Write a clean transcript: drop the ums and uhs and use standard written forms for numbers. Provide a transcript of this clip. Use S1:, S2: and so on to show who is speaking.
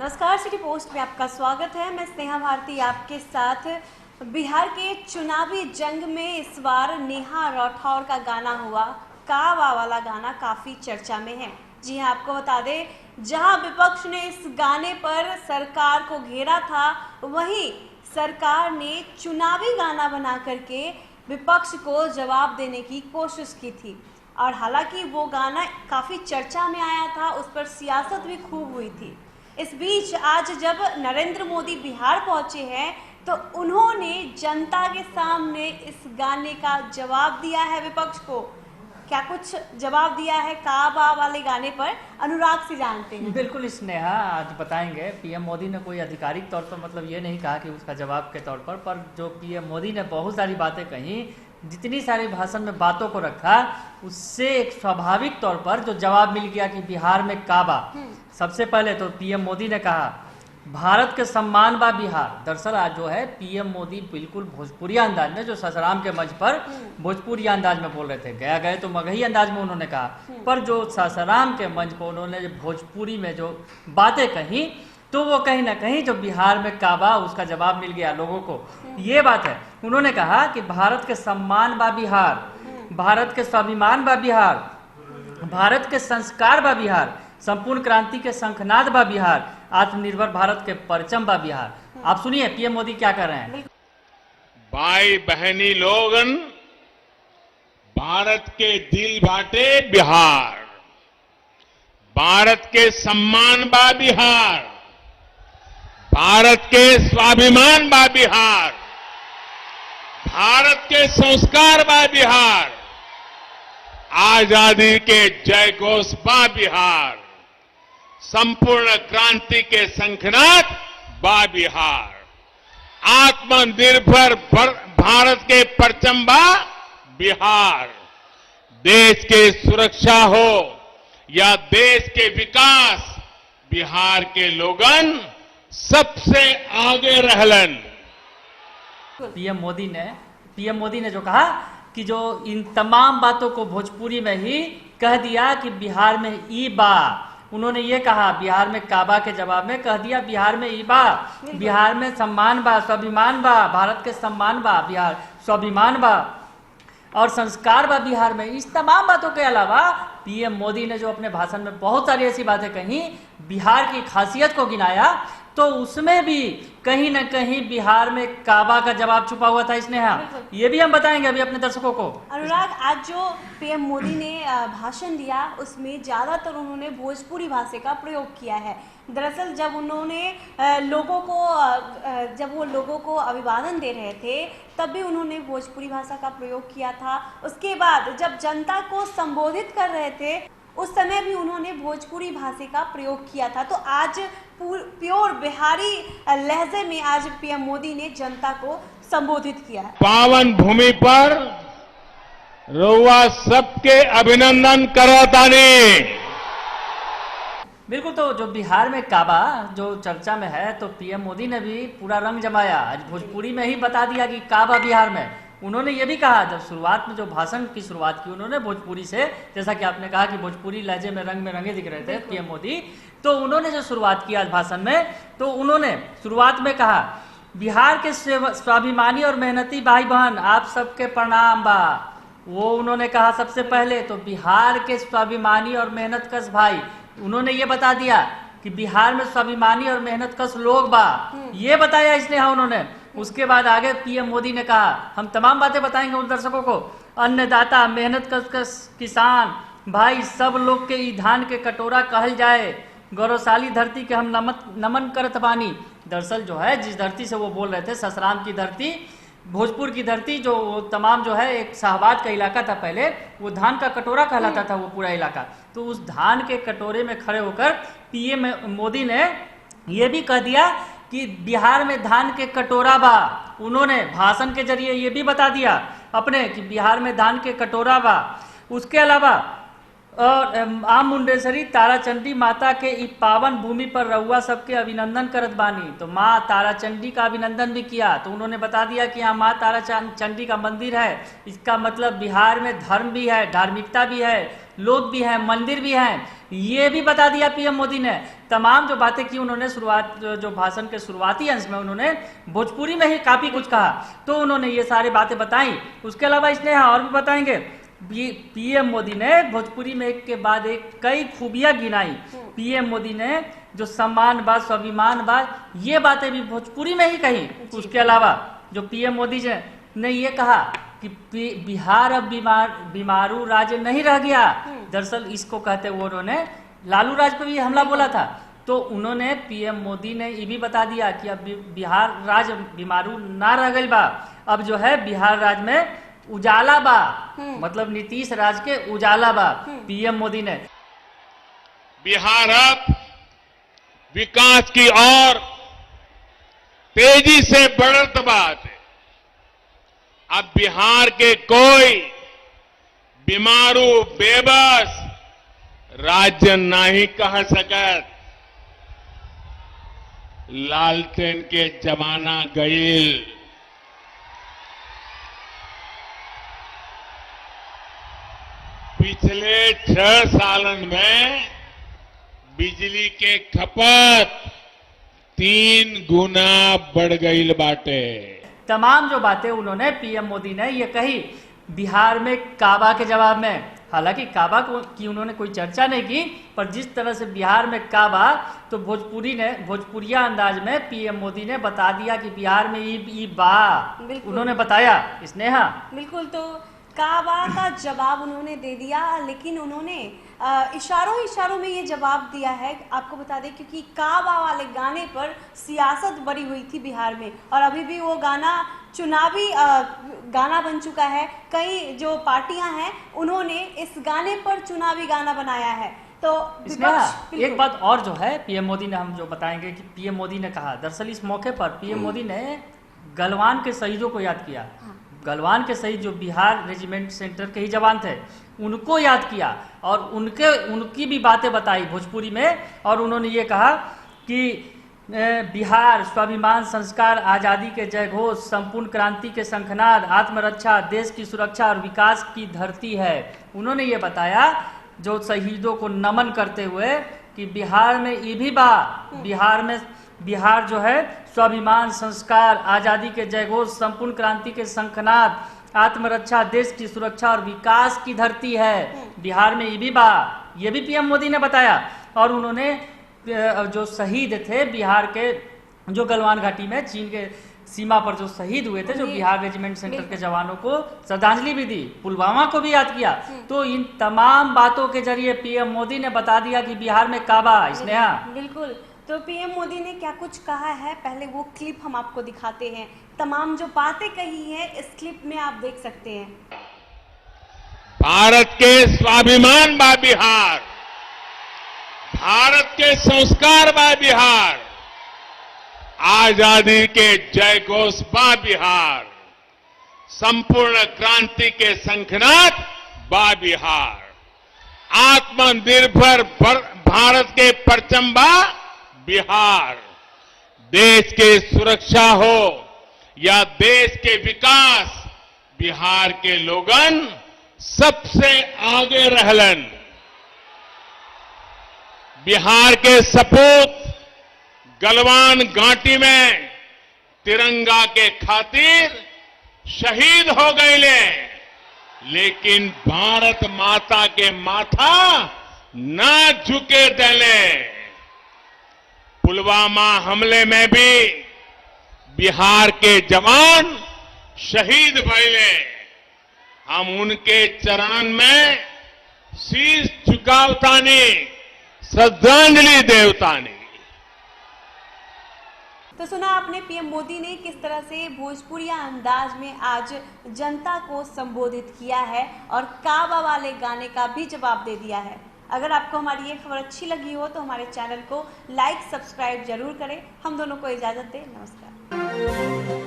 S1: नमस्कार, city post में आपका स्वागत है। मैं स्नेहा भारती आपके साथ। बिहार के चुनावी जंग में इस बार नेहा राठौर का गाना हुआ काबा वाला गाना काफ़ी चर्चा में है। जी हाँ, आपको बता दें, जहां विपक्ष ने इस गाने पर सरकार को घेरा था, वहीं सरकार ने चुनावी गाना बना करके विपक्ष को जवाब देने की कोशिश की थी। और हालांकि वो गाना काफ़ी चर्चा में आया था, उस पर सियासत भी खूब हुई थी। इस बीच आज जब नरेंद्र मोदी बिहार पहुंचे हैं, तो उन्होंने जनता के सामने इस गाने का जवाब दिया है विपक्ष को। क्या कुछ जवाब दिया है काबा वाले गाने पर, अनुराग से जानते हैं।
S2: बिल्कुल स्नेहा, आज बताएंगे। पीएम मोदी ने कोई आधिकारिक तौर पर मतलब ये नहीं कहा कि उसका जवाब के तौर पर जो पीएम मोदी ने बहुत सारी बातें कही, जितनी सारी भाषण में बातों को रखा, उससे एक स्वाभाविक तौर पर जो जवाब मिल गया कि बिहार में काबा। सबसे पहले तो पीएम मोदी ने कहा भारत के सम्मान बा बिहार। दरअसल आज जो है पीएम मोदी बिल्कुल भोजपुरी अंदाज में, जो ससराम के मंच पर भोजपुरी अंदाज में बोल रहे थे, गया गए तो मगही अंदाज में उन्होंने कहा, पर जो ससराम के मंच पर उन्होंने भोजपुरी में जो बातें कही, तो वो कहीं ना कहीं जो बिहार में काबा, उसका जवाब मिल गया लोगों को। ये बात है, उन्होंने कहा कि भारत के सम्मान बा बिहार, भारत के स्वाभिमान बा बिहार, भारत के संस्कार बा बिहार, संपूर्ण क्रांति के शंखनाद बा बिहार, आत्मनिर्भर भारत के परचम बा बिहार। आप सुनिए पीएम मोदी क्या कर रहे हैं।
S3: भाई बहनी लोगन, भारत के दिल बाटे बिहार, भारत के सम्मान बा बिहार, भारत के स्वाभिमान बा बिहार, भारत के संस्कार बा बिहार, आजादी के जय घोष बा बिहार, संपूर्ण क्रांति के शंखनाद बा बिहार, आत्मनिर्भर भारत के परचम बा बिहार। देश के सुरक्षा हो या देश के विकास, बिहार के लोगन सबसे आगे रहलन।
S2: पीएम मोदी ने जो कहा कि जो इन तमाम बातों को भोजपुरी में ही कह दिया कि बिहार में ई बा। उन्होंने ये कहा बिहार में काबा के जवाब में कह दिया बिहार में ई बा, बिहार में सम्मान बा, स्वाभिमान बा, भारत के सम्मान बा, बिहार स्वाभिमान बा और संस्कार बा बिहार में। इस तमाम बातों के अलावा पीएम मोदी ने जो अपने भाषण में बहुत सारी ऐसी बातें कही, बिहार की खासियत को गिनाया, तो उसमें भी कहीं ना कहीं बिहार में काबा का जवाब छुपा हुआ था। इसने ये भी हम बताएंगे अभी अपने दर्शकों को।
S1: अनुराग, आज जो पीएम मोदी ने भाषण दिया, उसमें ज्यादातर उन्होंने भोजपुरी भाषा का प्रयोग किया है। दरअसल जब उन्होंने जब वो लोगों को अभिवादन दे रहे थे, तब भी उन्होंने भोजपुरी भाषा का प्रयोग किया था। उसके बाद जब जनता को संबोधित कर रहे थे, उस समय भी उन्होंने भोजपुरी भाषा का प्रयोग किया था। तो आज प्योर बिहारी लहजे में आज पीएम मोदी ने जनता को संबोधित किया है।
S3: पावन भूमि पर रउआ सबके अभिनंदन करतानी।
S2: बिल्कुल, तो जो बिहार में काबा जो चर्चा में है, तो पीएम मोदी ने भी पूरा रंग जमाया। आज भोजपुरी में ही बता दिया कि काबा बिहार में। उन्होंने ये भी कहा, जब शुरुआत में जो भाषण की शुरुआत की उन्होंने भोजपुरी से, जैसा कि आपने कहा कि भोजपुरी लहजे में रंग में रंगे दिख रहे थे पीएम मोदी, तो उन्होंने जो शुरुआत की आज भाषण में, तो उन्होंने शुरुआत में कहा बिहार के स्वाभिमानी और मेहनती भाई बहन आप सबके प्रणाम बा। वो उन्होंने कहा सबसे पहले तो बिहार के स्वाभिमानी और मेहनतकश भाई, उन्होंने ये बता दिया कि बिहार में स्वाभिमानी और मेहनतकश लोग बा, ये बताया इसने। हाँ, उन्होंने उसके बाद आगे पीएम मोदी ने कहा, हम तमाम बातें बताएंगे उन दर्शकों को, अन्नदाता, मेहनतकश किसान भाई सब लोग के ई धान के कटोरा कहल जाए, गौरवशाली धरती के हम नमन करत बानी। दरअसल जो है जिस धरती से वो बोल रहे थे, ससराम की धरती, भोजपुर की धरती, जो तमाम जो है एक शाहबाद का इलाका था पहले, वो धान का कटोरा कहलाता था वो पूरा इलाका। तो उस धान के कटोरे में खड़े होकर पीएम मोदी ने ये भी कह दिया कि बिहार में धान के कटोरा बा। उन्होंने भाषण के जरिए ये भी बता दिया अपने कि बिहार में धान के कटोरा बा। उसके अलावा और आम मुंडेश्वरी ताराचंडी माता के इस पावन भूमि पर रउआ सबके अभिनंदन करत बानी। तो माँ ताराचंडी का अभिनंदन भी किया। तो उन्होंने बता दिया कि यहाँ माँ ताराचंडी का मंदिर है, इसका मतलब बिहार में धर्म भी है, धार्मिकता भी है, लोग भी हैं, मंदिर भी हैं। ये भी बता दिया पीएम मोदी ने। तमाम जो बातें की उन्होंने शुरुआत जो भाषण के शुरुआती अंश में उन्होंने भोजपुरी में ही काफी कुछ कहा, तो उन्होंने ये सारी बातें बताई। उसके अलावा इसने और भी बताएंगे। पीएम मोदी ने भोजपुरी में एक के बाद एक कई खूबियां गिनाई। पीएम मोदी ने जो सम्मान बात, स्वाभिमान बात, ये बातें भी भोजपुरी में ही कही। उसके अलावा जो पीएम मोदी ने ये कहा कि बिहार अब बीमारू राज्य नहीं रह गया। दरअसल इसको कहते हुए उन्होंने लालू राज पर भी हमला बोला था, तो उन्होंने पीएम मोदी ने ये भी बता दिया कि अब बिहार राज्य बीमारू ना रह गई बा, अब जो है बिहार राज्य में उजाला बा, मतलब नीतीश राज के उजाला बा। पीएम मोदी ने
S3: बिहार अब विकास की ओर तेजी से बढ़त बात है। अब बिहार के कोई बीमारू बेबस राज्य नहीं कह सकत। लालटेन के जमाना गईल। पिछले 6 सालन में बिजली के खपत 3 गुना बढ़ गई बाटे।
S2: तमाम जो बातें उन्होंने पीएम मोदी ने ये कही बिहार में काबा के जवाब में। हालांकि काबा की उन्होंने कोई चर्चा नहीं की, पर जिस तरह से बिहार में काबा, तो भोजपुरिया अंदाज में पीएम मोदी ने बता दिया कि बिहार में ई बा, उन्होंने बताया। स्नेहा
S1: बिल्कुल, तो काबा का जवाब उन्होंने दे दिया, लेकिन उन्होंने इशारों में ये जवाब दिया है। आपको बता दें क्योंकि काबा वाले गाने पर सियासत बड़ी हुई थी बिहार में, और अभी भी वो गाना चुनावी गाना बन चुका है। कई जो पार्टियां हैं उन्होंने इस गाने पर चुनावी गाना बनाया है। तो
S2: एक बात और जो है पीएम मोदी ने, हम जो बताएंगे कि पीएम मोदी ने कहा, दरअसल इस मौके पर पीएम मोदी ने गलवान के शहीदों को याद किया। गलवान के शहीद जो बिहार रेजिमेंट सेंटर के ही जवान थे, उनको याद किया और उनकी भी बातें बताई भोजपुरी में। और उन्होंने ये कहा कि बिहार स्वाभिमान, संस्कार, आज़ादी के जयघोष, संपूर्ण क्रांति के शंखनाद, आत्मरक्षा, देश की सुरक्षा और विकास की धरती है। उन्होंने ये बताया जो शहीदों को नमन करते हुए कि बिहार में ये भी बा, बिहार जो है स्वाभिमान, संस्कार, आज़ादी के जयघोष, संपूर्ण क्रांति के शंखनाद, आत्मरक्षा, देश की सुरक्षा और विकास की धरती है। बिहार में ये भी बा, ये भी पीएम मोदी ने बताया। और उन्होंने जो शहीद थे बिहार के, जो गलवान घाटी में चीन के सीमा पर जो शहीद हुए थे, जो बिहार रेजिमेंट सेंटर के जवानों को श्रद्धांजलि भी दी, पुलवामा को भी याद किया। तो इन तमाम बातों के जरिए पीएम मोदी ने बता दिया कि बिहार में काबा। स्नेहा
S1: बिल्कुल, तो पीएम मोदी ने क्या कुछ कहा है, पहले वो क्लिप हम आपको दिखाते हैं। तमाम जो बातें कही है इस क्लिप में आप देख सकते हैं।
S3: भारत के स्वाभिमान बा बिहार, भारत के संस्कार बा बिहार, आजादी के जय घोष बा बिहार, संपूर्ण क्रांति के शंखनाद बा बिहार, आत्मनिर्भर भारत के परचम बा बिहार। देश की सुरक्षा हो या देश के विकास, बिहार के लोगन सबसे आगे रहलन। बिहार के सपूत गलवान घाटी में तिरंगा के खातिर शहीद हो गए, लेकिन भारत माता के माथा ना झुके देले। पुलवामा हमले में भी बिहार के जवान शहीद भइले। हम उनके चरण में शीश झुकावतानी, श्रद्धांजलि देवतानी।
S1: तो सुना आपने पीएम मोदी ने किस तरह से भोजपुरिया अंदाज में आज जनता को संबोधित किया है और काबा वाले गाने का भी जवाब दे दिया है। अगर आपको हमारी ये खबर अच्छी लगी हो तो हमारे चैनल को लाइक, सब्सक्राइब जरूर करें। हम दोनों को इजाजत दें। नमस्कार।